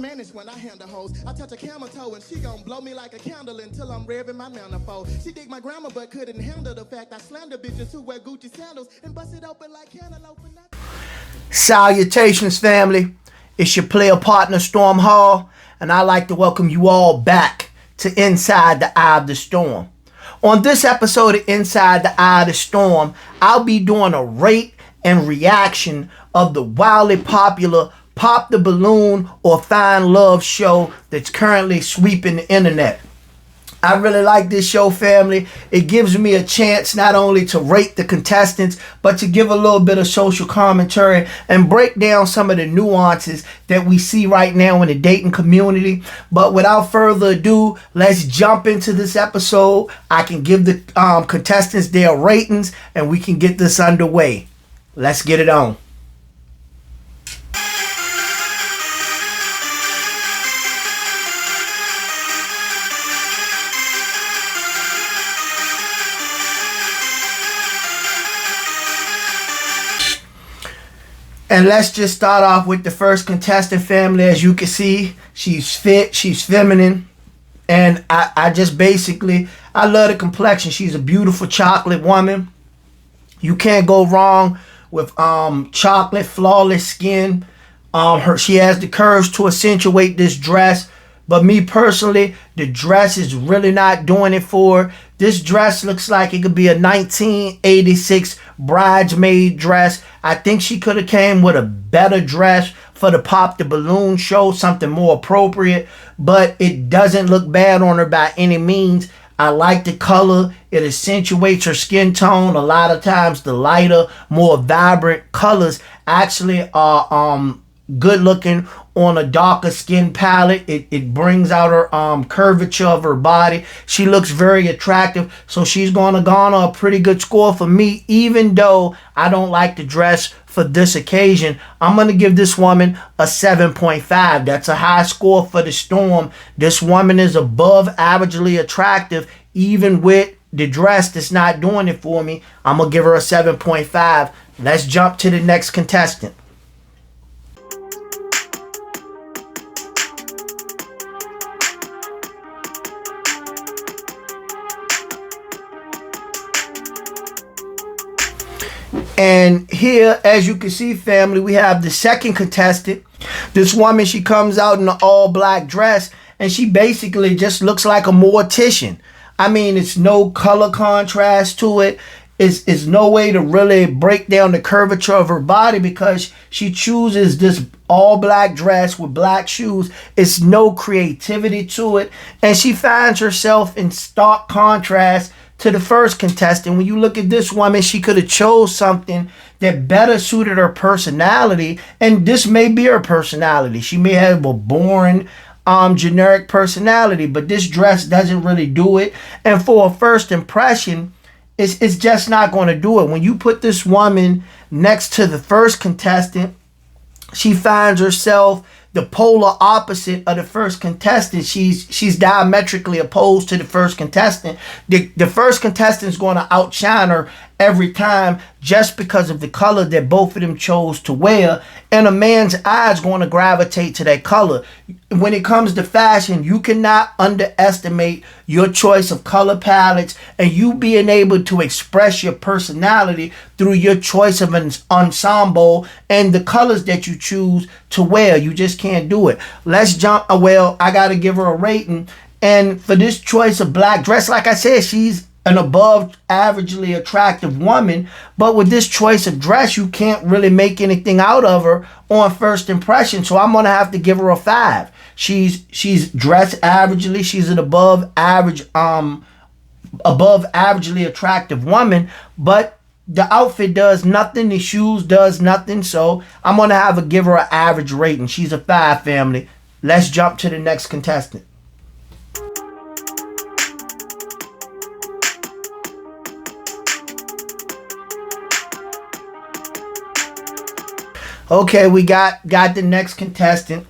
manage when I handle hoes. I touch a camel toe and she gon' blow me like a candle until I'm revving my manifold. She dig my grammar but couldn't handle the fact I slander bitches who wear Gucci sandals and bust it open like cantaloupe. Salutations, family. It's your player partner, Storm Hall, and I'd like to welcome you all back to Inside the Eye of the Storm. On this episode of Inside the Eye of the Storm, I'll be doing a rate and reaction of the wildly popular Pop the Balloon or Find Love show that's currently sweeping the internet. I really like this show, family. It gives me a chance not only to rate the contestants, but to give a little bit of social commentary and break down some of the nuances that we see right now in the dating community. But without further ado, let's jump into this episode. I can give the contestants their ratings and we can get this underway. Let's get it on. And let's just start off with the first contestant, family. As you can see, she's fit, she's feminine. And I just basically, I love the complexion. She's a beautiful chocolate woman. You can't go wrong with chocolate, flawless skin. She has the curves to accentuate this dress. But me personally, the dress is really not doing it for her. This dress looks like it could be a 1986 bridesmaid dress. I think she could have came with a better dress for the Pop the Balloon show, something more appropriate. But it doesn't look bad on her by any means. I like the color. It accentuates her skin tone. A lot of times the lighter, more vibrant colors actually are good looking on a darker skin palette. It brings out her curvature of her body. She looks very attractive, so she's going to garner a pretty good score for me, even though I don't like the dress for this occasion. I'm going to give this woman a 7.5. That's a high score for the Storm. This woman is above averagely attractive, even with the dress that's not doing it for me. I'm going to give her a 7.5. Let's jump to the next contestant. And here, as you can see, family, we have the second contestant. This woman, she comes out in an all-black dress, and she basically just looks like a mortician. I mean, it's no color contrast to it. It's no way to really break down the curvature of her body because she chooses this all-black dress with black shoes. It's no creativity to it. And she finds herself in stark contrast to the first contestant. When you look at this woman, she could have chose something that better suited her personality, and this may be her personality. She may have a boring, generic personality, but this dress doesn't really do it. And for a first impression, it's just not going to do it. When you put this woman next to the first contestant, she finds herself the polar opposite of the first contestant. She's diametrically opposed to the first contestant. The first contestant is going to outshine her every time just because of the color that both of them chose to wear. And a man's eye is going to gravitate to that color. When it comes to fashion, you cannot underestimate your choice of color palettes and you being able to express your personality through your choice of an ensemble and the colors that you choose to wear. You just can't do it. Let's jump. Well, I got to give her a rating. And for this choice of black dress, like I said, she's an above averagely attractive woman, but with this choice of dress, you can't really make anything out of her on first impression. So I'm gonna have to give her a 5. She's dressed averagely. She's an above averagely attractive woman, but the outfit does nothing. The shoes does nothing. So I'm gonna have to give her an average rating. She's a 5, family. Let's jump to the next contestant. Okay, we got the next contestant.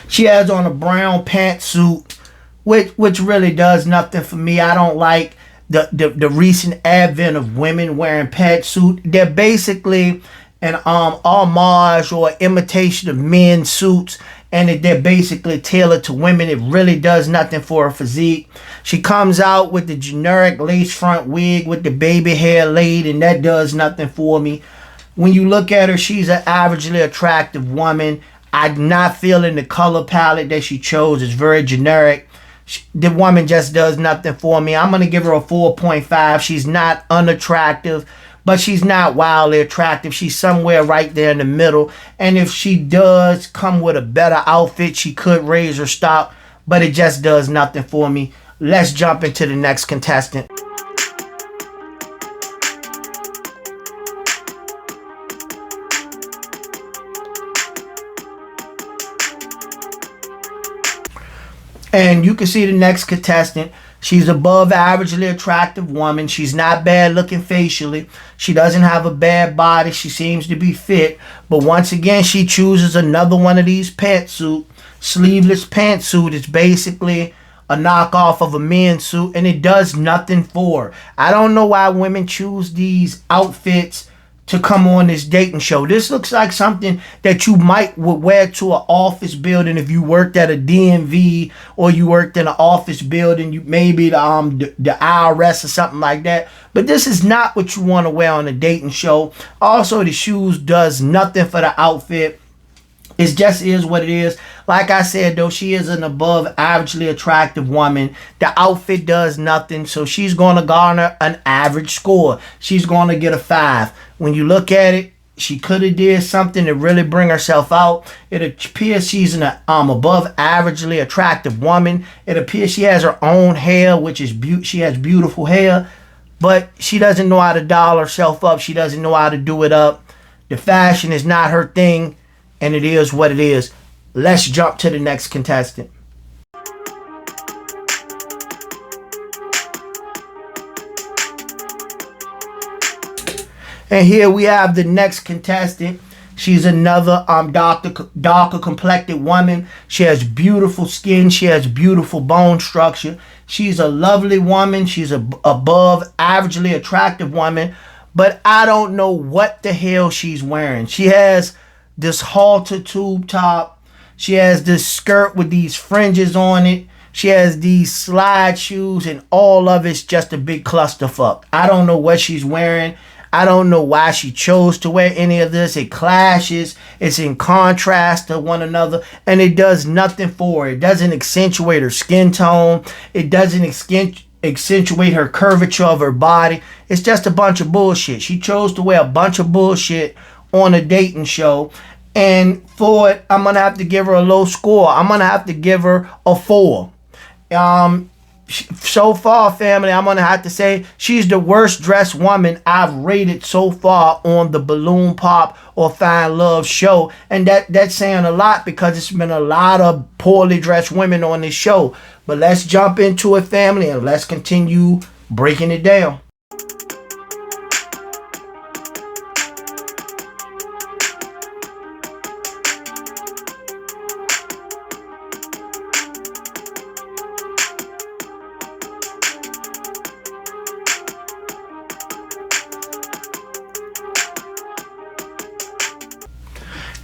She has on a brown pantsuit, which really does nothing for me. I don't like the recent advent of women wearing pantsuit. They're basically an homage or imitation of men's suits, and they're basically tailored to women. It really does nothing for her physique. She comes out with the generic lace front wig with the baby hair laid, and that does nothing for me. When you look at her, she's an averagely attractive woman. I'm not feeling the color palette that she chose. It's very generic. The woman just does nothing for me. I'm going to give her a 4.5. She's not unattractive, but she's not wildly attractive. She's somewhere right there in the middle. And if she does come with a better outfit, she could raise her stock, but it just does nothing for me. Let's jump into the next contestant. And you can see the next contestant. She's above averagely attractive woman. She's not bad looking facially. She doesn't have a bad body. She seems to be fit. But once again, she chooses another one of these pantsuit, sleeveless pantsuit. It's basically a knockoff of a men's suit, and it does nothing for her. I don't know why women choose these outfits to come on this dating show. This looks like something that you would wear to an office building if you worked at a DMV or you worked in an office building, you maybe the IRS or something like that. But this is not what you want to wear on a dating show. Also, the shoes does nothing for the outfit. It just is what it is. Like I said, though, she is an above averagely attractive woman. The outfit does nothing, so she's going to garner an average score. She's going to get a 5. When you look at it, she could have did something to really bring herself out. It appears she's an above averagely attractive woman. It appears she has her own hair, which is she has beautiful hair, but she doesn't know how to doll herself up. She doesn't know how to do it up. The fashion is not her thing. And it is what it is. Let's jump to the next contestant. And here we have the next contestant. She's another darker complected woman. She has beautiful skin. She has beautiful bone structure. She's a lovely woman. She's a above averagely attractive woman. But I don't know what the hell she's wearing. She has this halter tube top. She has this skirt with these fringes on it. She has these slide shoes, and all of it's just a big clusterfuck. I don't know what she's wearing. I don't know why she chose to wear any of this. It clashes. It's in contrast to one another, and it does nothing for her. It doesn't accentuate her skin tone. It doesn't accentuate her curvature of her body. It's just a bunch of bullshit. She chose to wear a bunch of bullshit on a dating show, and for it, I'm gonna have to give her a low score. I'm gonna have to give her a 4. So far, family, I'm gonna have to say she's the worst dressed woman I've rated so far on the Balloon Pop or Fine Love show, and that's saying a lot because it's been a lot of poorly dressed women on this show. But let's jump into it, family, and let's continue breaking it down.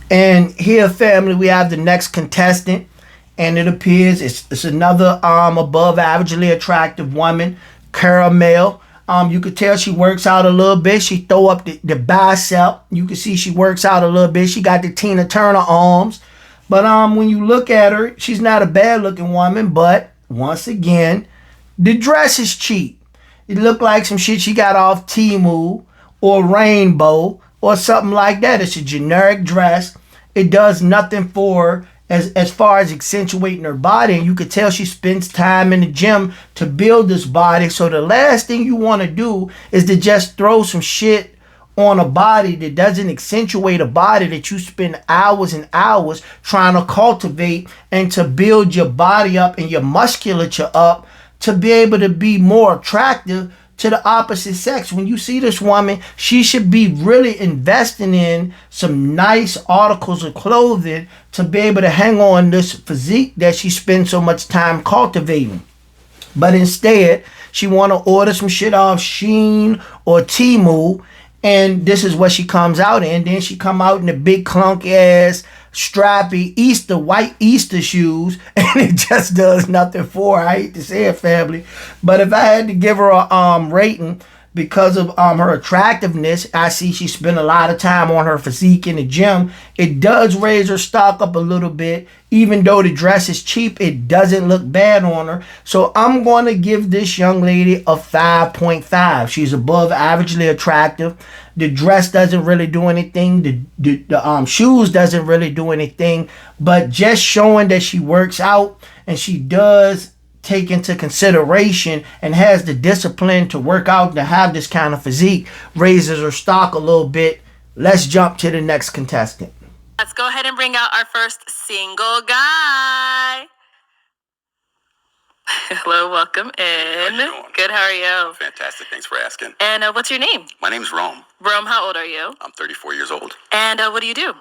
And here, family, we have the next contestant, and it appears it's another above averagely attractive woman, Caramel. You could tell she works out a little bit. She throw up the bicep. You can see she works out a little bit. She got the Tina Turner arms. But when you look at her, she's not a bad looking woman. But once again, the dress is cheap. It looked like some shit she got off Temu or Rainbow or something like that. It's a generic dress. It does nothing for her as far as accentuating her body. And you could tell she spends time in the gym to build this body. So the last thing you want to do is to just throw some shit on a body that doesn't accentuate a body that you spend hours and hours trying to cultivate and to build your body up and your musculature up to be able to be more attractive to the opposite sex. When you see this woman, she should be really investing in some nice articles of clothing to be able to hang on this physique that she spends so much time cultivating. But instead, she want to order some shit off Shein or Temu, and this is what she comes out in. Then she come out in a big clunky ass strappy white Easter shoes, and it just does nothing for her. I hate to say it, family, but if I had to give her a rating because of her attractiveness, I see she spent a lot of time on her physique in the gym. It does raise her stock up a little bit. Even though the dress is cheap, it doesn't look bad on her. So I'm going to give this young lady a 5.5. She's above averagely attractive. The dress doesn't really do anything. The shoes doesn't really do anything. But just showing that she works out and she does take into consideration and has the discipline to work out to have this kind of physique raises her stock a little bit. Let's jump to the next contestant. Let's go ahead and bring out our first single guy. Hello, welcome in. How you doing? Good, how are you? Fantastic, thanks for asking. And what's your name? My name's Rome. Rome, how old are you? I'm 34 years old. And what do you do?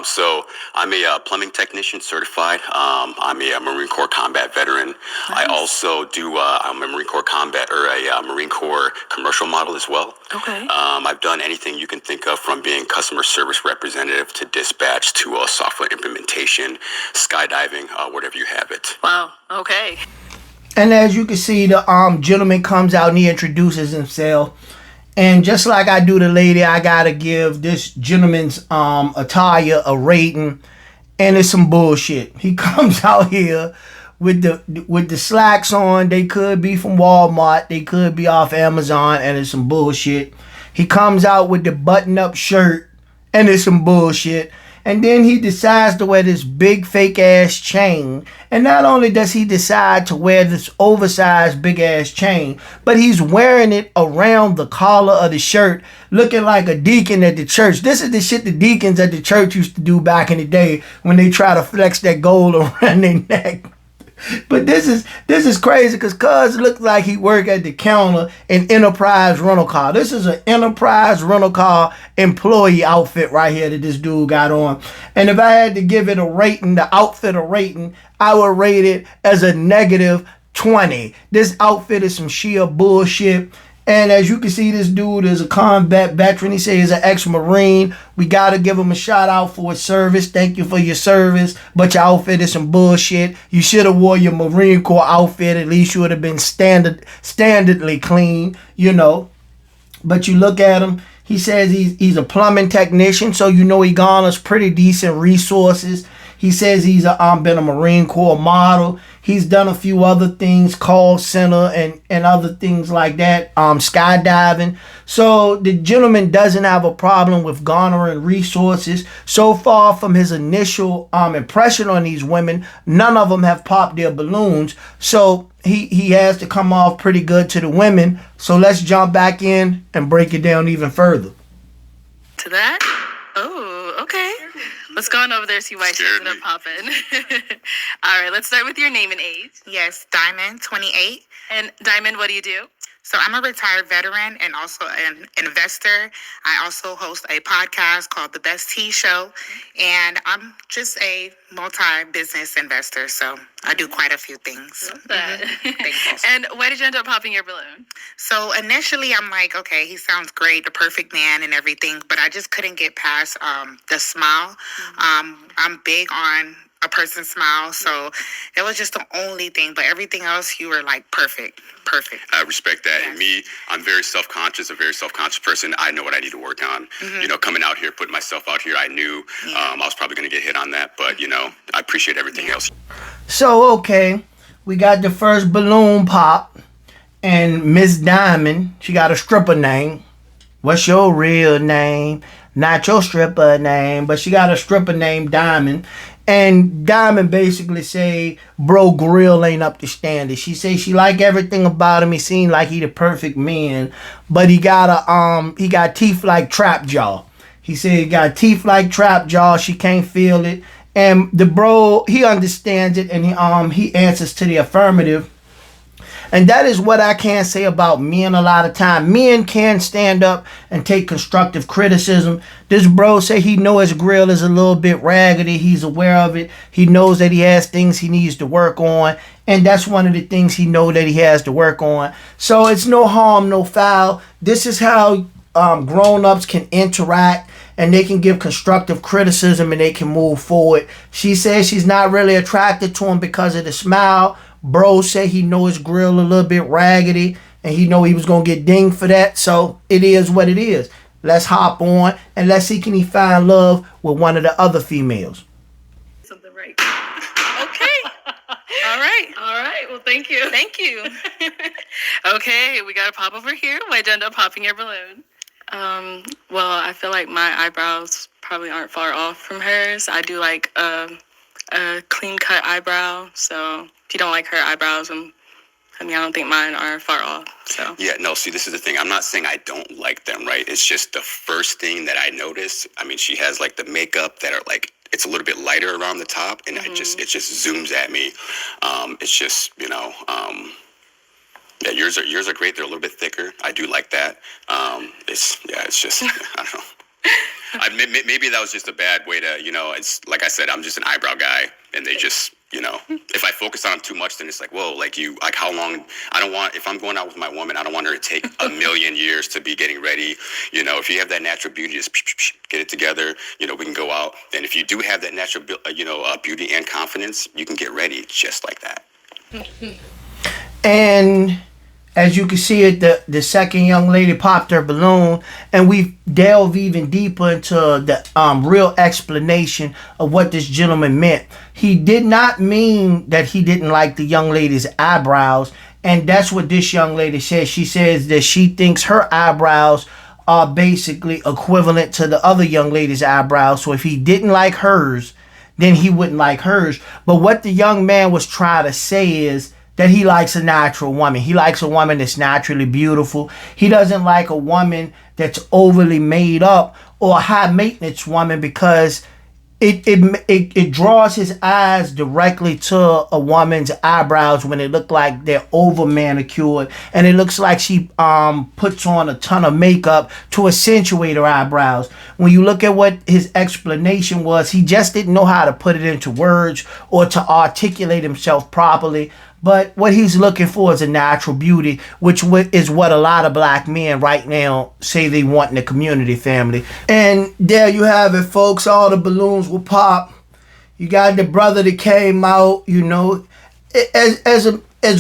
So I'm a plumbing technician certified. I'm a Marine Corps combat veteran. Nice. I also do, I'm a Marine Corps combat or a Marine Corps commercial model as well. Okay. I've done anything you can think of, from being customer service representative to dispatch to software implementation, skydiving, whatever you have it. Wow, okay. And as you can see, the gentleman comes out and he introduces himself. And just like I do the lady, I gotta give this gentleman's attire a rating, and it's some bullshit. He comes out here with the slacks on. They could be from Walmart, they could be off Amazon, and it's some bullshit. He comes out with the button-up shirt, and it's some bullshit. And then he decides to wear this big fake ass chain. And not only does he decide to wear this oversized big ass chain, but he's wearing it around the collar of the shirt, looking like a deacon at the church. This is the shit the deacons at the church used to do back in the day when they try to flex that gold around their neck. But this is crazy because Cuz looks like he work at the counter in Enterprise Rental Car. This is an Enterprise Rental Car employee outfit right here that this dude got on. And if I had to give it a rating, the outfit a rating, I would rate it as a negative 20. This outfit is some sheer bullshit. And as you can see, this dude is a combat veteran. He says he's an ex-Marine. We got to give him a shout out for his service. Thank you for your service. But your outfit is some bullshit. You should have wore your Marine Corps outfit. At least you would have been standardly clean, you know. But you look at him. He says he's a plumbing technician. So you know he garners pretty decent resources. He says he's been a Marine Corps model. He's done a few other things, call center and other things like that, skydiving. So the gentleman doesn't have a problem with garnering resources. So far from his initial impression on these women, none of them have popped their balloons. So he has to come off pretty good to the women. So let's jump back in and break it down even further. To that? Oh, okay. Let's go on over there, see why she's gonna pop in. All right, let's start with your name and age. Yes, Diamond, 28. And Diamond, what do you do? So I'm a retired veteran and also an investor. I also host a podcast called The Best Tea Show. And I'm just a multi-business investor. So I do quite a few things. Love that. Thanks. And why did you end up popping your balloon? So initially I'm like, okay, he sounds great, the perfect man and everything. But I just couldn't get past the smile. I'm big on a person's smile, so it was just the only thing, but everything else you were like perfect. I respect that. Yes. And me, I'm very self-conscious, a very self-conscious person. I know what I need to work on. You know, coming out here, putting myself out here, I knew I was probably going to get hit on that, but you know, I appreciate everything else. So, okay, we got the first balloon pop, and Miss Diamond, she got a stripper name. What's your real name? Not your stripper name, but she got a stripper named Diamond. And Diamond basically say, bro, grill ain't up to standard. She say she like everything about him. He seemed like he the perfect man, but he got teeth like trap jaw. He said he got teeth like trap jaw. She can't feel it. And the bro, he understands it, and he answers to the affirmative. And that is what I can say about men a lot of time. Men can stand up and take constructive criticism. This bro say he know his grill is a little bit raggedy. He's aware of it. He knows that he has things he needs to work on. And that's one of the things he know that he has to work on. So it's no harm, no foul. This is how grown-ups can interact. and they can give constructive criticism and they can move forward. She says she's not really attracted to him because of the smile. Bro said he know his grill a little bit raggedy and he know he was going to get dinged for that. So it is what it is. Let's hop on and let's see can he find love with one of the other females. Something right. Okay. All right. All right. Well, thank you. Thank you. Okay, we got to pop over here. Why'd you end up popping your balloon? Well, I feel like my eyebrows probably aren't far off from hers. I do like a clean cut eyebrow. So if you don't like her eyebrows, I don't think mine are far off. So Yeah, no, see, this is the thing. I'm not saying I don't like them, right? It's just the first thing that I noticed. I mean, she has like the makeup that are like, it's a little bit lighter around the top, and it just zooms at me. It's just, yeah, yours are great. They're a little bit thicker. I do like that. It's just, I don't know. Maybe that was just a bad way to, it's like I said, I'm just an eyebrow guy, and they just, if I focus on them too much, then it's like, whoa, like how long, if I'm going out with my woman, I don't want her to take a million years to be getting ready. If you have that natural beauty, just get it together, we can go out. And if you do have that natural, beauty and confidence, you can get ready just like that. And as you can see it, the second young lady popped her balloon, and we delve even deeper into the real explanation of what this gentleman meant. He did not mean that he didn't like the young lady's eyebrows, and that's what this young lady says. She says that she thinks her eyebrows are basically equivalent to the other young lady's eyebrows. So if he didn't like hers, then he wouldn't like hers. But what the young man was trying to say is that he likes a natural woman. He likes a woman that's naturally beautiful. He doesn't like a woman that's overly made up or a high maintenance woman because it draws his eyes directly to a woman's eyebrows when it look like they're over manicured, and it looks like she puts on a ton of makeup to accentuate her eyebrows. When you look at what his explanation was, he just didn't know how to put it into words or to articulate himself properly. But what he's looking for is a natural beauty, which is what a lot of black men right now say they want in the community, family. And there you have it, folks. All the balloons will pop. You got the brother that came out, as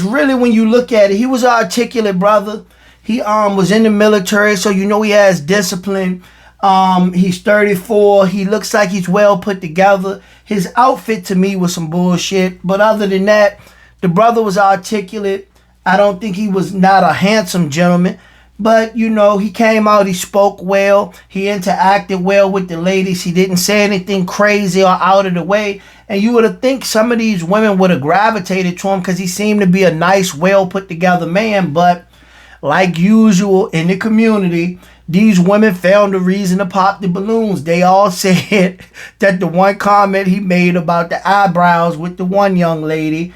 really when you look at it, he was an articulate brother. He was in the military, so he has discipline. He's 34. He looks like he's well put together. His outfit to me was some bullshit, but other than that, the brother was articulate. I don't think he was not a handsome gentleman, but he came out, he spoke well, he interacted well with the ladies, he didn't say anything crazy or out of the way, and you would have think some of these women would have gravitated to him because he seemed to be a nice, well put together man. But like usual in the community, these women found a reason to pop the balloons. They all said that the one comment he made about the eyebrows with the one young lady,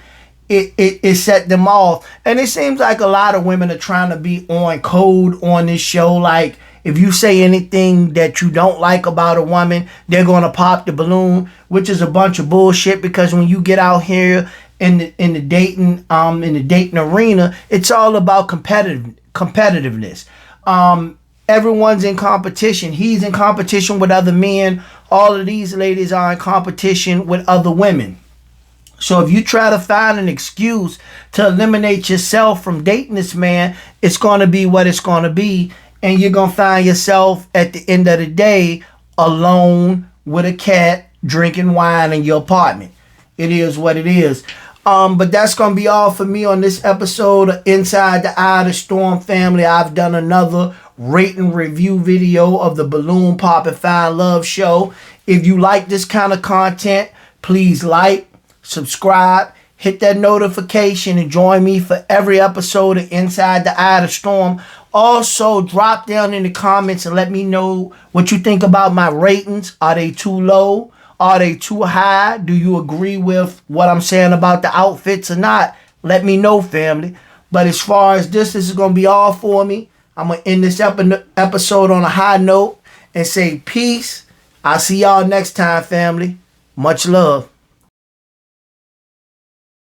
it set them off. And it seems like a lot of women are trying to be on code on this show. Like, if you say anything that you don't like about a woman, they're going to pop the balloon, which is a bunch of bullshit, because when you get out here in the dating arena, it's all about competitiveness. Everyone's in competition. He's in competition with other men. All of these ladies are in competition with other women. So if you try to find an excuse to eliminate yourself from dating this man, it's going to be what it's going to be. And you're going to find yourself at the end of the day alone with a cat drinking wine in your apartment. It is what it is. But that's going to be all for me on this episode of Inside the Eye of the Storm, family. I've done another rate and review video of the Balloon Pop and Find Love show. If you like this kind of content, please like, subscribe, hit that notification, and join me for every episode of Inside the Eye of the Storm. Also, drop down in the comments and let me know what you think about my ratings. Are they too low? Are they too high? Do you agree with what I'm saying about the outfits or not? Let me know, family. But as far as this is going to be all for me. I'm going to end this episode on a high note and say peace. I'll see y'all next time, family. Much love.